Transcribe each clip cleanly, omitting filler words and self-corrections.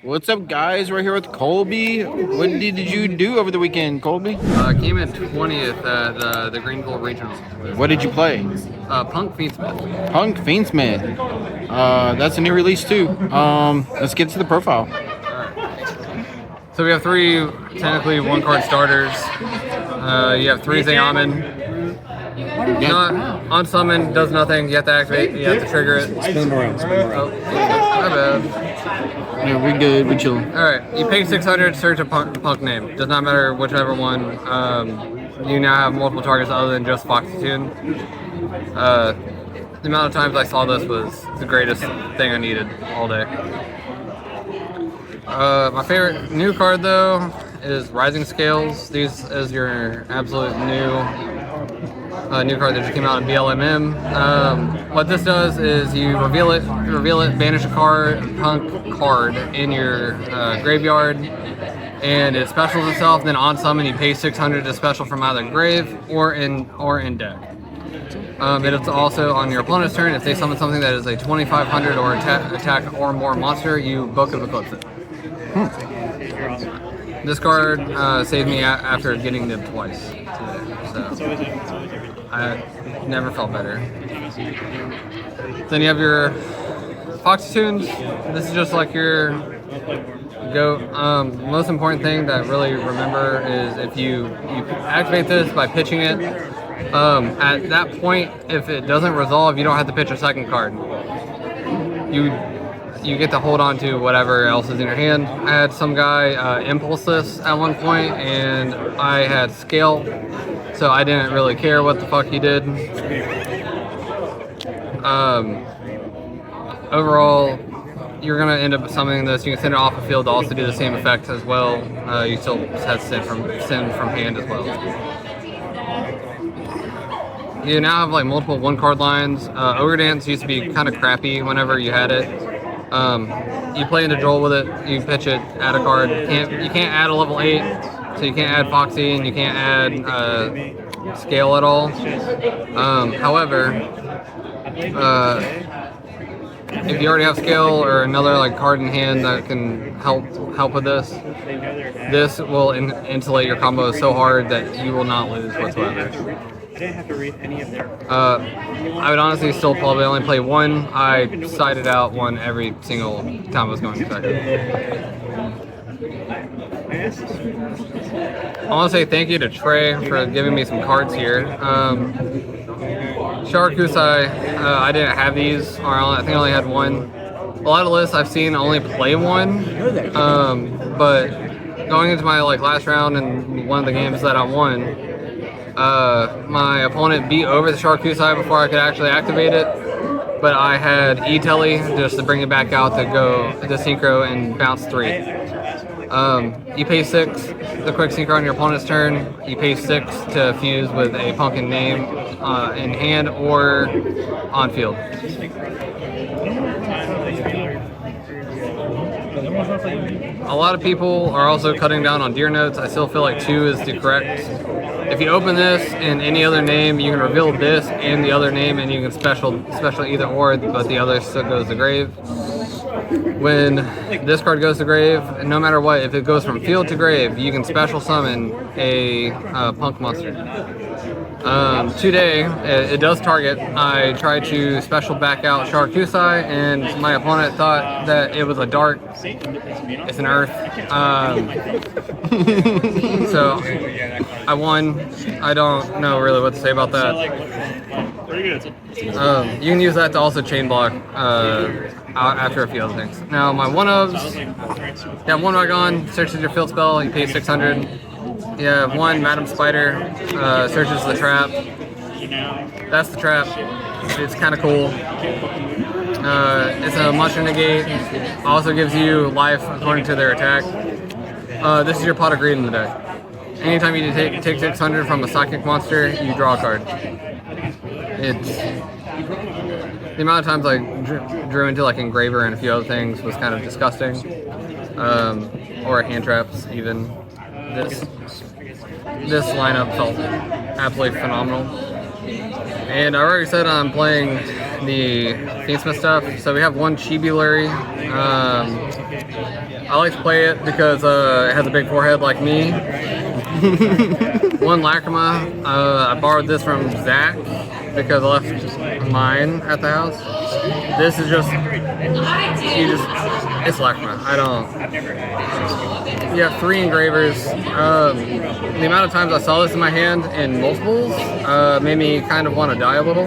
What's up, guys? We're here with Colby. What did you do over the weekend, Colby? Came in 20th at the Greenville Regionals. What did you play? Punk Fiendsmith. Punk Fiendsmith. That's a new release too. Let's get to the profile. So we have three technically one-card starters. You have three Zayaman. On summon, does nothing. You have to activate. You have to trigger it. Spin around. Oh, my bad. Yeah, we good. We chilling. All right, you pay 600. Search a punk name. Does not matter whichever one. You now have multiple targets other than just FoxyToon. The amount of times I saw this was the greatest thing I needed all day. My favorite new card though is Rising Scales. These is your absolute new card that just came out in BLMM. What this does is you reveal it, banish a punk card in your graveyard, and it specials itself. Then on summon, you pay 600 to special from either grave or in deck. It's also on your opponent's turn. If they summon something that is a 2500 or attack or more monster, you book of Eclipse it. This card saved me after getting nibbed twice today, so I never felt better. Then you have your FoxyToons. This is just like your go. Most important thing that really remember is if you activate this by pitching it. At that point, if it doesn't resolve, you don't have to pitch a second card. You get to hold on to whatever else is in your hand. I had some guy impulse this at one point, and I had scale, so I didn't really care what the fuck he did. Overall, you're gonna end up summoning this. You can send it off the field to also do the same effect as well. You still have send from hand as well. You now have like multiple one-card lines. Ogre Dance used to be kind of crappy whenever you had it. You play into Joel with it, you pitch it, add a card. You can't add a level 8, so you can't add Foxy and you can't add Scale at all. However, if you already have Scale or another like card in hand that can help with this, this will insulate your combo so hard that you will not lose whatsoever. I didn't have to read any of their. I would honestly still probably only play one. I sided out one every single time I was going to second. I want to say thank you to Trey for giving me some cards here. Sharakusai, I didn't have these, or I think I only had one. A lot of lists I've seen only play one, but going into my last round and one of the games that I won, my opponent beat over the Sharakusai before I could actually activate it, but I had E-Telly just to bring it back out to go to synchro and bounce 3. You pay 6, the quick synchro on your opponent's turn. You pay 6 to fuse with a pumpkin name in hand or on field. A lot of people are also cutting down on deer notes. I still feel like 2 is the correct. If you open this in any other name, you can reveal this and the other name, and you can special either or, but the other still goes to grave. When this card goes to grave, no matter what, if it goes from field to grave, you can special summon a punk monster. Today, it does target. I tried to special back out Sharakusai, and my opponent thought that it was a dart. It's an earth. So I won. I don't know really what to say about that. You can use that to also chain block after a few other things. Now my one-ofs, you have one Ragon, searches your field spell, you pay 600. You have one Madam Spider, searches the trap. That's the trap. It's kind of cool. It's a monster negate. Also gives you life according to their attack. This is your pot of greed in the deck. Anytime you take 600 from a psychic monster, you draw a card. It's the amount of times I drew into Engraver and a few other things was kind of disgusting. Or hand traps even. This lineup felt absolutely phenomenal. And I already said I'm playing the Fiendsmith stuff. So we have one Chibulary. I like to play it because it has a big forehead like me. One Lacrima. I borrowed this from Zach because I left mine at the house. This is just, it's Lacrima. I don't. You have 3 engravers. The amount of times I saw this in my hand in multiples made me kind of want to die a little.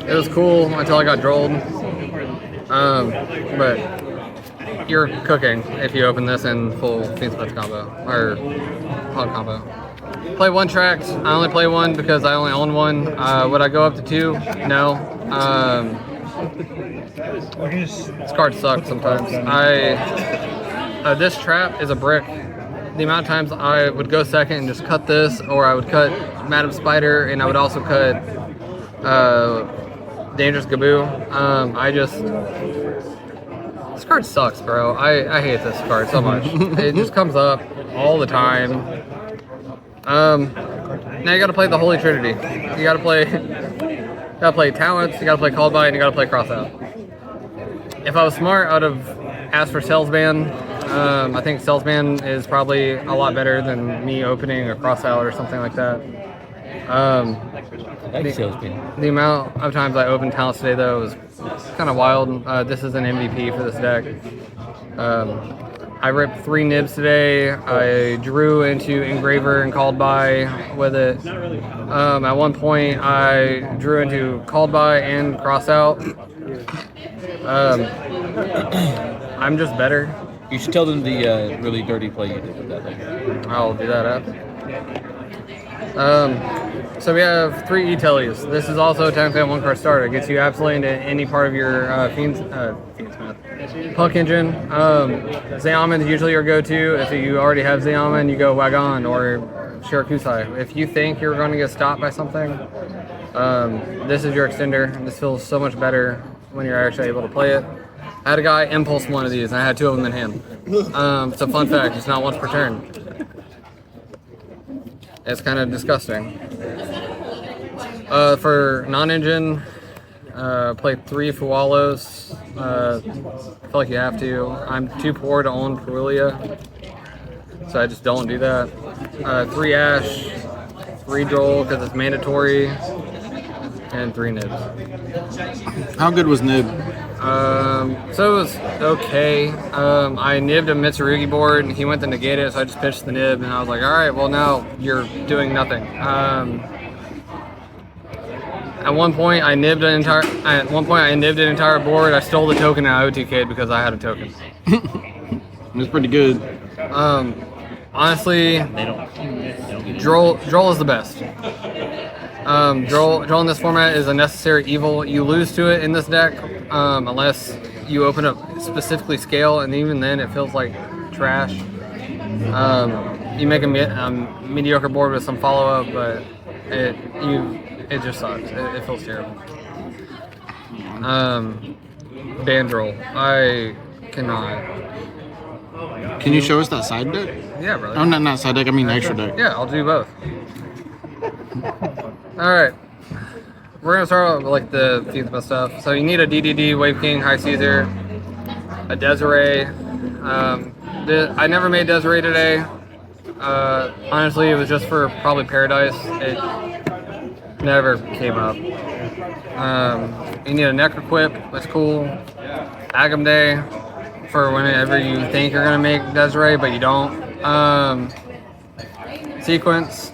It was cool until I got drolled. But you're cooking if you open this in full Fiendsmith combo or hog combo. Play 1 track. I only play 1 because I only own 1. Would I go up to 2? No. This card sucks sometimes. This trap is a brick. The amount of times I would go second and just cut this, or I would cut Madam Spider, and I would also cut Dangerous Gaboo. This card sucks, bro. I hate this card so much. It just comes up all the time. Now you gotta play the Holy Trinity. You gotta play Talents, you gotta play Called By, and you gotta play Crossout. If I was smart, I would have asked for Salesman. I think Salesman is probably a lot better than me opening a Crossout or something like that. The amount of times I opened Talents today, though, was kind of wild. This is an MVP for this deck. I ripped 3 nibs today. I drew into Engraver and Called By with it. At one point, I drew into Called By and Crossout. I'm just better. You should tell them the really dirty play you did with that thing. I'll do that after. So we have 3 E-Tellies. This is also technically a 1-card starter. It gets you absolutely into any part of your Fiendsmith. Punk Engine. Zeoman is usually your go-to. If you already have Zeoman, you go Wagon or Shirakusai. If you think you're going to get stopped by something, this is your extender. This feels so much better when you're actually able to play it. I had a guy impulse 1 of these, and I had 2 of them in hand. It's a fun fact. It's not once per turn. It's kind of disgusting. For non-engine, play 3 Fualos. I feel like you have to. I'm too poor to own Perulia, so I just don't do that. 3 Ash, 3 Droll because it's mandatory, and 3 Nibs. How good was Nib? So it was okay. I nibbed a Mitsurugi board, and he went to negate it, so I just pitched the nib, and I was like, all right, well now you're doing nothing. At one point, I nibbed an entire board. I stole the token and I OTK'd because I had a token. It was pretty good. Honestly, Droll is the best. Droll in this format is a necessary evil. You lose to it in this deck unless you open up specifically scale, and even then it feels like trash. You make a mediocre board with some follow-up, but it just sucks. It feels terrible. Bandroll. I cannot. Can you show us that side deck? Yeah, brother. Oh, not side deck, I mean extra deck. Yeah, I'll do both. Alright. We're going to start with like the Fiendsmith stuff. So you need a DDD, Wave King, High Caesar, a Desiree. I never made Desiree today. Honestly, it was just for probably Paradise. It never came up. You need a Necroquip, that's cool. Agam Day for whenever you think you're gonna make Desiree, but you don't. Sequence,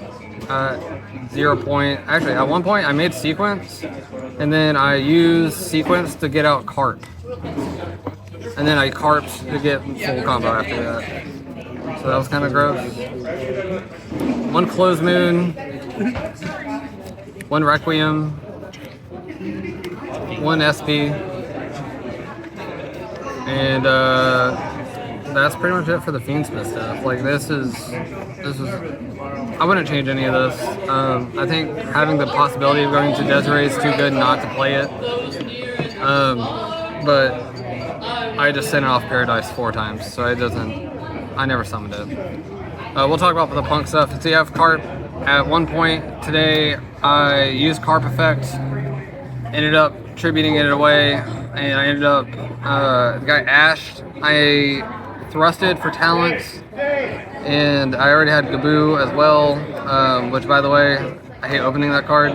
0 point. Actually, at one point I made Sequence, and then I used Sequence to get out Carp. And then I carped to get full combo after that. So that was kind of gross. 1 Closed Moon, 1 Requiem, 1 SP, and that's pretty much it for the Fiendsmith stuff. Like this is, I wouldn't change any of this. I think having the possibility of going to Desiree is too good not to play it. But I just sent it off Paradise 4 times, so it doesn't. I never summoned it. We'll talk about the Punk stuff. So you have Carp. At one point today, I used Carp Effect, ended up tributing it away, and I ended up, the guy ashed. I thrusted for talents, and I already had Gaboo as well, which by the way, I hate opening that card.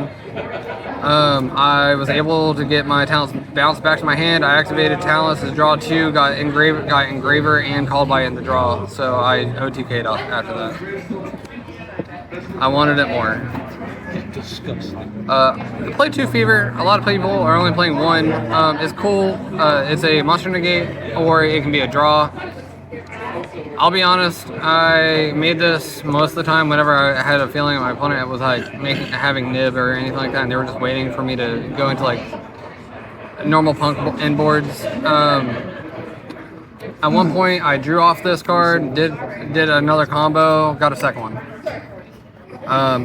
I was able to get my talents bounced back to my hand. I activated talents to draw 2, got Engraver and Called by in the draw, so I OTK'd off after that. I wanted it more. Disgusting. I played 2 Fever. A lot of people are only playing 1. It's cool. It's a monster negate, or it can be a draw. I'll be honest, I made this most of the time whenever I had a feeling my opponent was like having nib or anything like that, and they were just waiting for me to go into like normal punk end boards. At one point, I drew off this card, did another combo, got a second one.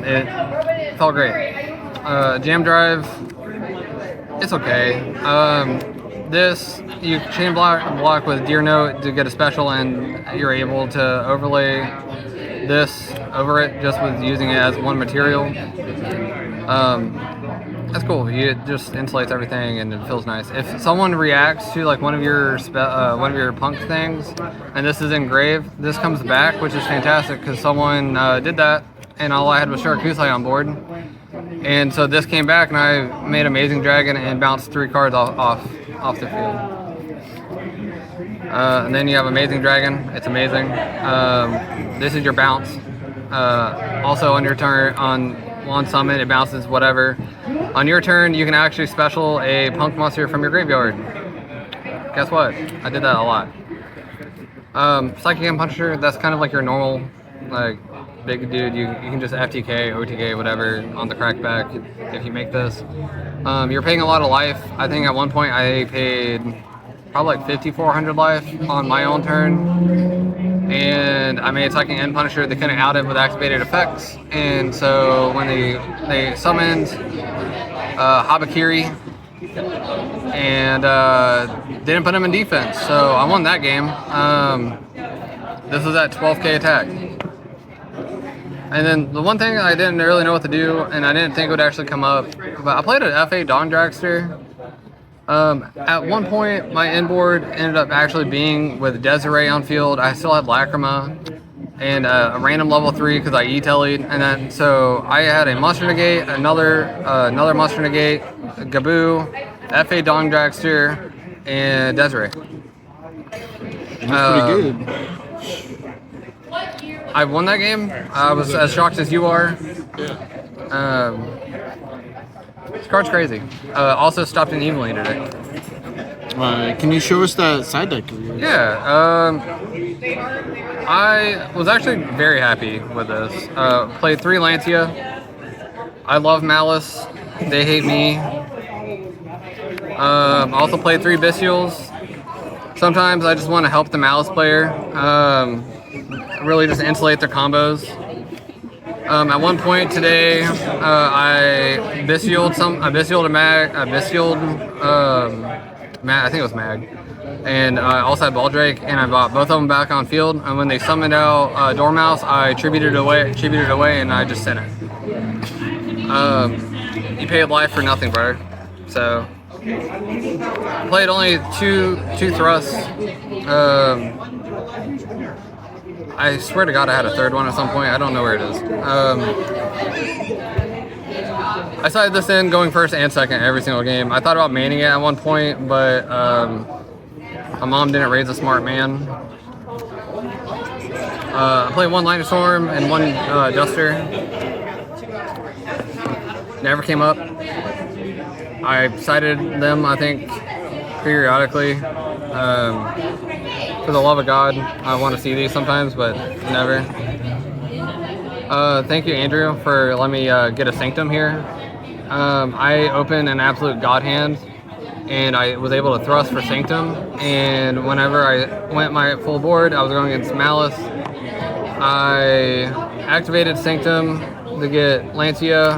It felt great. Jam Drive, it's okay. This, you chain block with Deer Note to get a special, and you're able to overlay this over it just with using it as one material. That's cool. It just insulates everything and it feels nice. If someone reacts to like one of your punk things, and this is engraved, this comes back, which is fantastic because someone did that, and all I had was Sharakusai on board. And so this came back, and I made Amazing Dragon and bounced 3 cards off the field. And then you have Amazing Dragon. It's amazing. This is your bounce. Also on your turn, on summon, it bounces whatever. On your turn, you can actually special a punk monster from your graveyard. Guess what? I did that a lot. Psychic and Puncher, that's kind of like your normal, like, big dude. You can just FTK, OTK, whatever on the crackback if you make this. You're paying a lot of life. I think at one point I paid probably like 5,400 life on my own turn, and I made Psychic and Punisher. They couldn't out it with activated effects, and so when they summoned Habakiri and didn't put him in defense, so I won that game. This was at 12k attack. And then the one thing I didn't really know what to do, and I didn't think it would actually come up, but I played an FA Dawn Dragster. At one point, my inboard ended up actually being with Desiree on field. I still had Lacrima and a random level 3 because I E-Tellied, and then so I had a Monster Negate, another Monster Negate, Gaboo, FA Dawn Dragster, and Desiree. That's pretty good. I won that game. I was as shocked as you are. This card's crazy. Also stopped an Evil today. Can you show us that side deck? Yeah. I was actually very happy with this. Played 3 Lancia. I love Malice. They hate me. Also played 3 Bestials. Sometimes I just want to help the Malice player. Really just insulate their combos. At one point today, I Bestialed a Mag, I think it was Mag, and I also had Baldrake, and I bought both of them back on field. And when they summoned out Dormouse, I tributed away, and I just sent it. You paid life for nothing, brother. So played only two thrusts. I swear to God I had a third one at some point. I don't know where it is. I sided this in going first and second every single game. I thought about manning it at one point, but my mom didn't raise a smart man. I played 1 Lightning Storm and 1 Duster. Never came up. I sided them, I think, periodically. For the love of God, I want to see these sometimes, but never. Thank you, Andrew, for letting me get a Sanctum here. I opened an absolute God hand, and I was able to thrust for Sanctum, and whenever I went my full board, I was going against Malice. I activated Sanctum to get Lancia.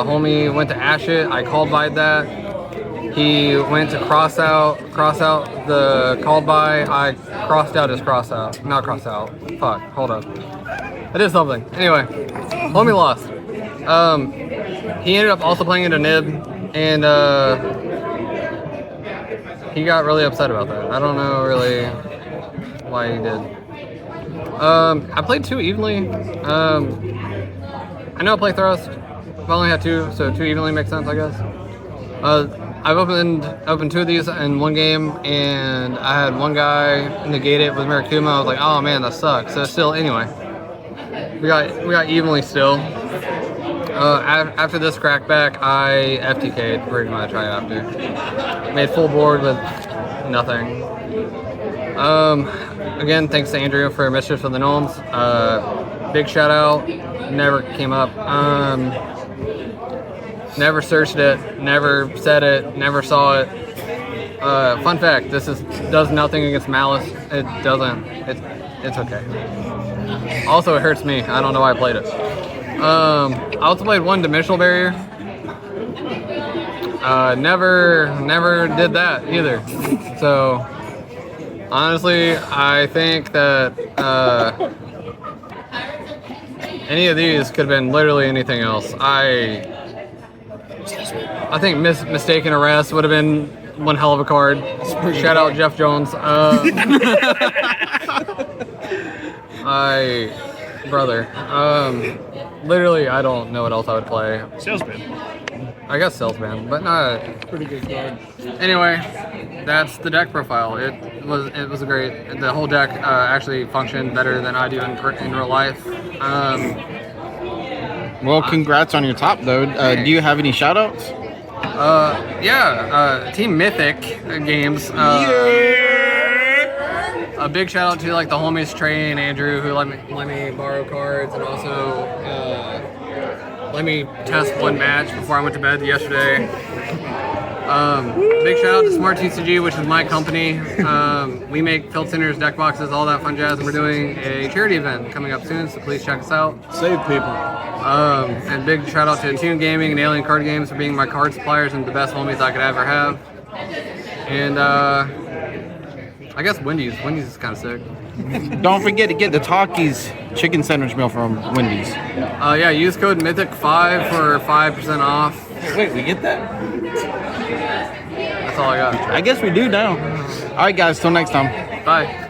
Homie went to Ash it. I called by that. He went to cross out the called by. I crossed out his cross out. Not cross out. Fuck, hold up. I did something. Anyway, homie lost. He ended up also playing into Nib, and he got really upset about that. I don't know really why he did. I played 2 evenly. I know I play Thrust. I've only had 2, so 2 evenly makes sense, I guess. I've opened 2 of these in one game, and I had one guy negate it with Mirakuma. I was like, oh man, that sucks. So still, anyway, we got evenly still. After this crackback, I FTK'd pretty much right after. Made full board with nothing. Again, thanks to Andrea for Mistress of the Gnomes. Big shout out. Never came up. Never searched it. Never said it. Never saw it. Fun fact: does nothing against malice. It doesn't. It's okay. Also, it hurts me. I don't know why I played it. I also played 1 Dimensional Barrier. Never did that either. So honestly, I think that any of these could have been literally anything else. I think mistaken arrest would have been one hell of a card. Shout out Jeff Jones. Brother. Literally, I don't know what else I would play. Salesman. I guess Salesman, but not. Pretty good card. Anyway, that's the deck profile. It was a great. The whole deck actually functioned better than I do in real life. Well, congrats on your top, though. Do you have any shout-outs? Team Mythic Games. A big shout out to like the homies Trey and Andrew who let me borrow cards and also let me test 1 match before I went to bed yesterday. Big shout out to SmartTcg, which is my company. We make Field Centers, deck boxes, all that fun jazz, and we're doing a charity event coming up soon, so please check us out. Save people. And big shout out to ToonGaming and Alien Card Games for being my card suppliers and the best homies I could ever have. And I guess Wendy's. Wendy's is kind of sick. Don't forget to get the Talkies chicken sandwich meal from Wendy's. Yeah, use code Mythic5 for 5% off. Wait, we get that? That's all I got. I guess we do now. All right, guys. Till next time. Bye.